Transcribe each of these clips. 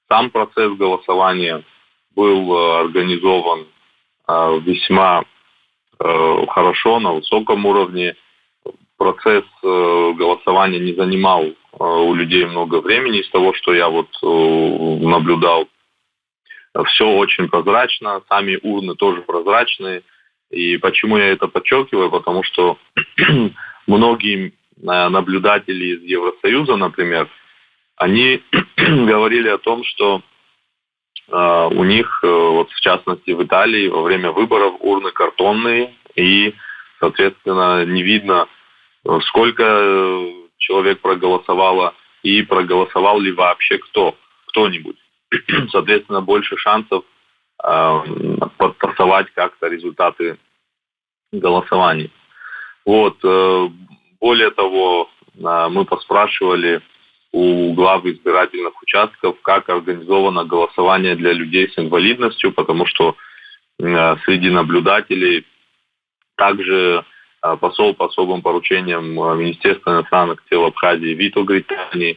Сам процесс голосования был организован весьма хорошо, на высоком уровне. Процесс голосования не занимал у людей много времени из того, что я наблюдал. Все очень прозрачно, сами урны тоже прозрачные. И почему я это подчеркиваю? Потому что многие наблюдатели из Евросоюза, например, они говорили о том, что у них, в частности в Италии, во время выборов урны картонные, и, соответственно, не видно, сколько человек проголосовало и проголосовал ли вообще кто-нибудь. Соответственно, больше шансов подтасовать как-то результаты голосования. Более того, мы поспрашивали у глав избирательных участков, как организовано голосование для людей с инвалидностью, потому что среди наблюдателей также посол по особым поручениям Министерства иностранных дел Абхазии Вито Гритани,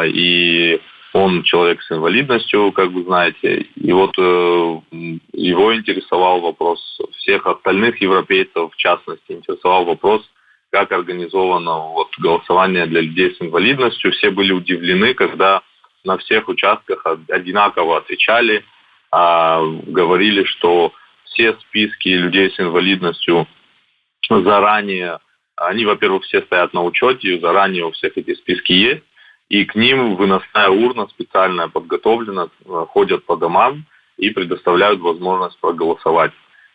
и он человек с инвалидностью, как вы знаете, и его интересовал вопрос, всех остальных европейцев, в частности, интересовал вопрос, как организовано голосование для людей с инвалидностью. Все были удивлены, когда на всех участках одинаково отвечали, говорили, что все списки людей с инвалидностью заранее, они, во-первых, все стоят на учете, заранее у всех эти списки есть, и к ним выносная урна специальная подготовлена, ходят по домам и предоставляют возможность проголосовать.